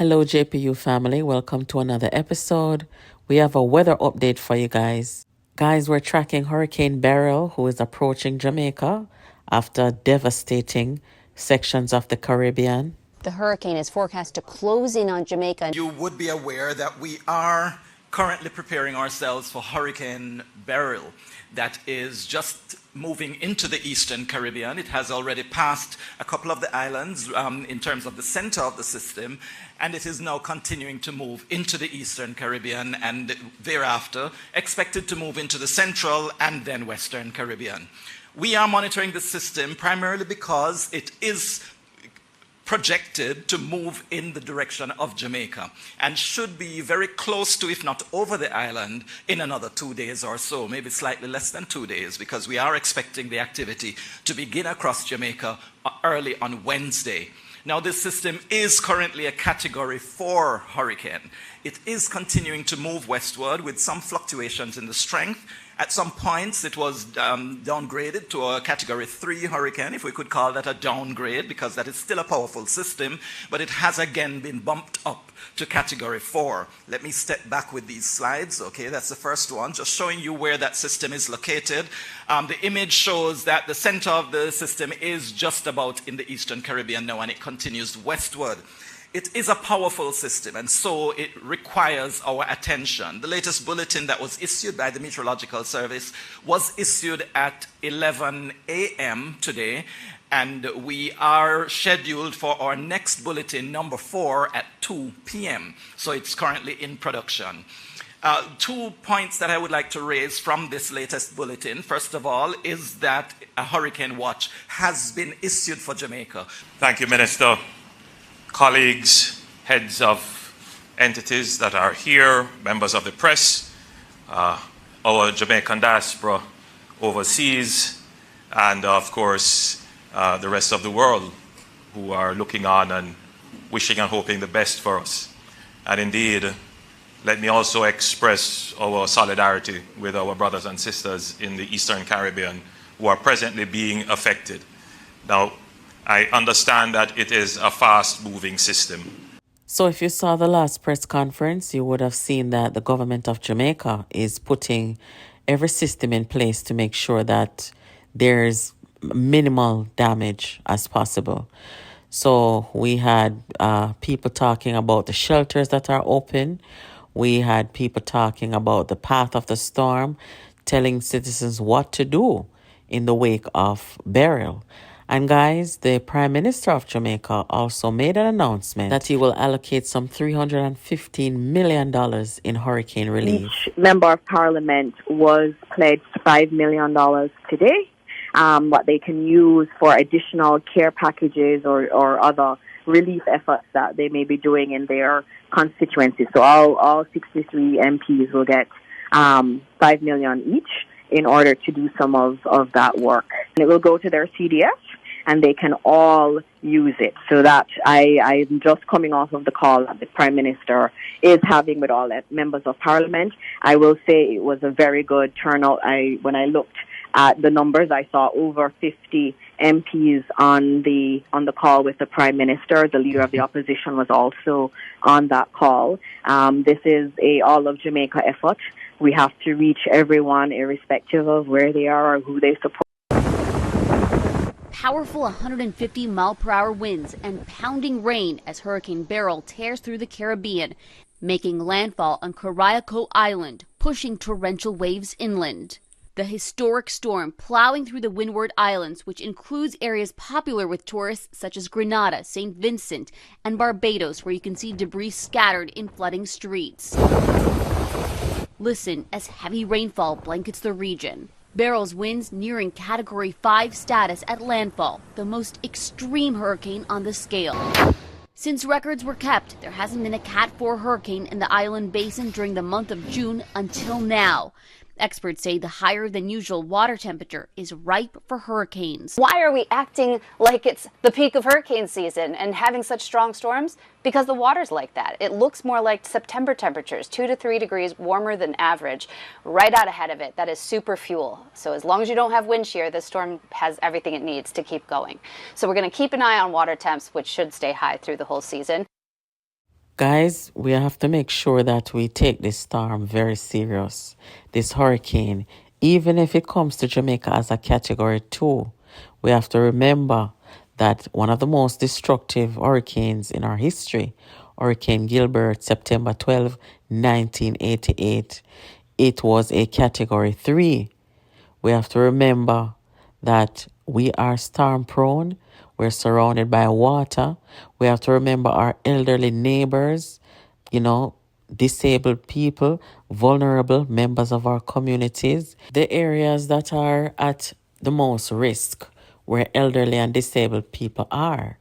Hello, JPU family. Welcome to another episode. We have a weather update for you guys. Guys, we're tracking Hurricane Beryl, who is approaching Jamaica after devastating sections of the Caribbean. The hurricane is forecast to close in on Jamaica. You would be aware that we are currently preparing ourselves for Hurricane Beryl that is just moving into the Eastern Caribbean. It has already passed a couple of the islands in terms of the center of the system, and it is now continuing to move into the Eastern Caribbean and thereafter expected to move into the Central and then Western Caribbean. We are monitoring the system primarily because it is projected to move in the direction of Jamaica and should be very close to, if not over the island, in another 2 days or so, maybe slightly less than 2 days, because we are expecting the activity to begin across Jamaica early on Wednesday. Now, this system is currently a Category 4 hurricane. It is continuing to move westward with some fluctuations in the strength. At some points, it was downgraded to a Category 3 hurricane, if we could call that a downgrade, because that is still a powerful system, but it has again been bumped up to Category 4. Let me step back with these slides. Okay, that's the first one, just showing you where that system is located. The image shows that the center of the system is just about in the Eastern Caribbean now, and it continues westward. It is a powerful system, and so it requires our attention. The latest bulletin that was issued by the Meteorological Service was issued at 11 a.m. today, and we are scheduled for our next bulletin, number 4, at 2 p.m. So it's currently in production. 2 points that I would like to raise from this latest bulletin. First of all, is that a hurricane watch has been issued for Jamaica. Thank you, Minister. Colleagues, heads of entities that are here, members of the press, our Jamaican diaspora overseas, and of course, the rest of the world who are looking on and wishing and hoping the best for us. And indeed, let me also express our solidarity with our brothers and sisters in the Eastern Caribbean who are presently being affected. Now, I understand that it is a fast-moving system. So if you saw the last press conference, you would have seen that the government of Jamaica is putting every system in place to make sure that there's minimal damage as possible. So we had people talking about the shelters that are open. We had people talking about the path of the storm, telling citizens what to do in the wake of Beryl. And guys, the Prime Minister of Jamaica also made an announcement that he will allocate some $315 million in hurricane relief. Each member of parliament was pledged $5 million today, what they can use for additional care packages or other relief efforts that they may be doing in their constituencies. So all 63 MPs will get $5 million each in order to do some of that work. And it will go to their CDF, and they can all use it. So that I'm just coming off of the call that the Prime Minister is having with all members of Parliament. I will say it was a very good turnout. When I looked at the numbers, I saw over 50 MPs on the call with the Prime Minister. The Leader of the Opposition was also on that call. This is a all of Jamaica effort. We have to reach everyone irrespective of where they are or who they support. Powerful 150-mile-per-hour winds and pounding rain as Hurricane Beryl tears through the Caribbean, making landfall on Cariaco Island, pushing torrential waves inland. The historic storm plowing through the Windward Islands, which includes areas popular with tourists such as Grenada, St. Vincent, and Barbados, where you can see debris scattered in flooding streets. Listen as heavy rainfall blankets the region. Beryl's winds nearing Category 5 status at landfall, the most extreme hurricane on the scale. Since records were kept, there hasn't been a Cat 4 hurricane in the island basin during the month of June until now. Experts say the higher than usual water temperature is ripe for hurricanes. Why are we acting like it's the peak of hurricane season and having such strong storms? Because the water's like that. It looks more like September temperatures, 2 to 3 degrees warmer than average, right out ahead of it. That is super fuel. So as long as you don't have wind shear, this storm has everything it needs to keep going. So we're going to keep an eye on water temps, which should stay high through the whole season. Guys, we have to make sure that we take this storm very serious. This hurricane, even if it comes to Jamaica as a category 2, we have to remember that one of the most destructive hurricanes in our history, Hurricane Gilbert, September 12, 1988, it was a category 3. We have to remember that we are storm prone. We're surrounded by water. We have to remember our elderly neighbors, disabled people, vulnerable members of our communities, the areas that are at the most risk where elderly and disabled people are.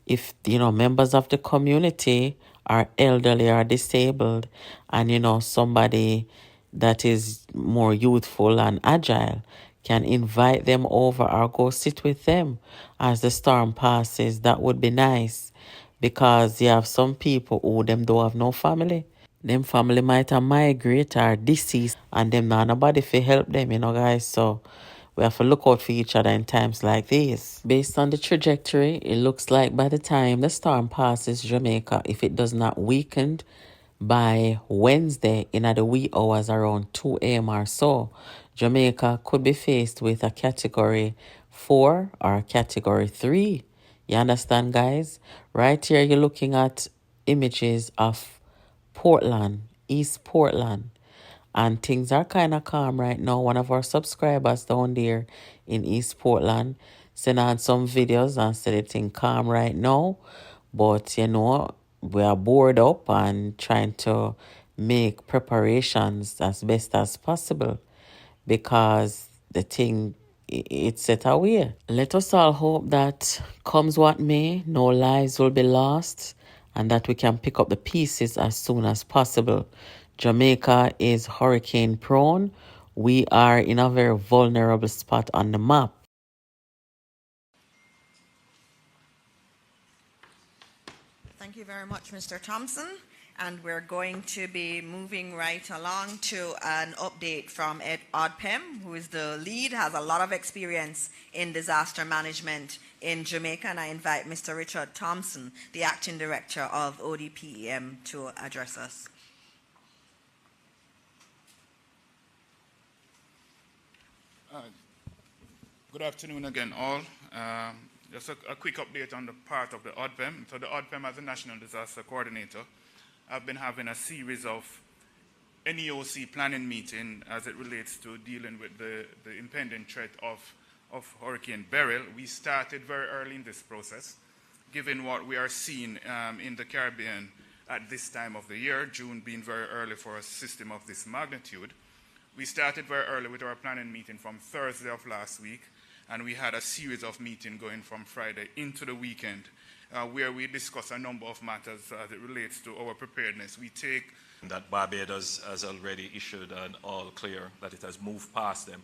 If, members of the community are elderly or disabled and, somebody that is more youthful and agile can invite them over or go sit with them as the storm passes, that would be nice because you have some people who them don't have no family. Them family might have migrate or deceased and them not nobody to help them, guys. So we have to look out for each other in times like this. Based on the trajectory, it looks like by the time the storm passes Jamaica, if it does not weaken by Wednesday in the wee hours around 2 a.m. or so, Jamaica could be faced with a category 4 or a category 3. You understand, guys? Right here, you're looking at images of Portland, East Portland. And things are kind of calm right now. One of our subscribers down there in East Portland sent on some videos and said it thing calm right now. But, we are bored up and trying to make preparations as best as possible because the thing, it's set away. Let us all hope that comes what may, no lives will be lost and that we can pick up the pieces as soon as possible. Jamaica is hurricane prone. We are in a very vulnerable spot on the map. Thank you very much, Mr. Thompson. And we're going to be moving right along to an update from Ed Odpem, who is the lead, has a lot of experience in disaster management in Jamaica. And I invite Mr. Richard Thompson, the acting director of ODPEM, to address us. Good afternoon again, all. Just a quick update on the part of the ODPEM. So the ODPEM, as a National Disaster Coordinator, I've been having a series of NEOC planning meeting as it relates to dealing with the impending threat of Hurricane Beryl. We started very early in this process, given what we are seeing in the Caribbean at this time of the year, June being very early for a system of this magnitude. We started very early with our planning meeting from Thursday of last week, and we had a series of meetings going from Friday into the weekend, where we discuss a number of matters as it relates to our preparedness. We take that Barbados has already issued an all clear, that it has moved past them.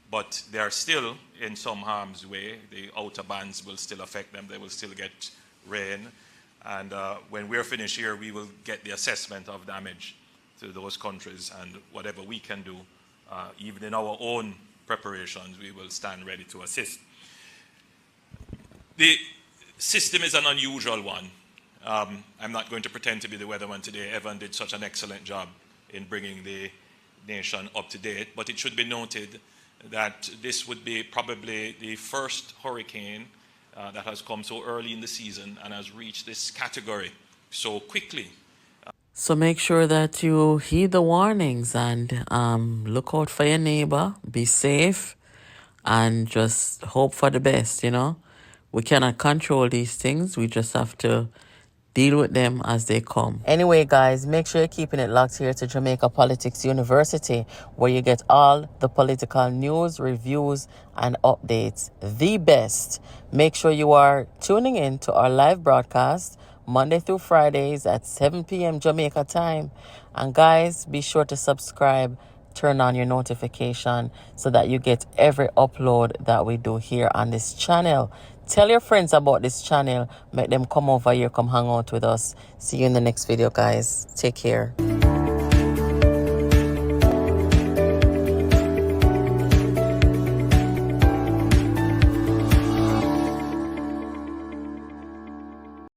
But they are still in some harm's way. The outer bands will still affect them. They will still get rain. And when we're finished here, we will get the assessment of damage to those countries, and whatever we can do, even in our own preparations, we will stand ready to assist. The system is an unusual one. I'm not going to pretend to be the weatherman today. Evan did such an excellent job in bringing the nation up to date, but it should be noted that this would be probably the first hurricane that has come so early in the season and has reached this category so quickly. So make sure that you heed the warnings and look out for your neighbor, be safe, and just hope for the best, We cannot control these things. We just have to deal with them as they come. Anyway, guys, make sure you're keeping it locked here to Jamaica Politics University, where you get all the political news, reviews, and updates. The best. Make sure you are tuning in to our live broadcast Monday through Fridays at 7 p.m. Jamaica time. And guys, be sure to subscribe, turn on your notification so that you get every upload that we do here on this channel. Tell your friends about this channel. Make them come over here, come hang out with us. See you in the next video, guys. Take care.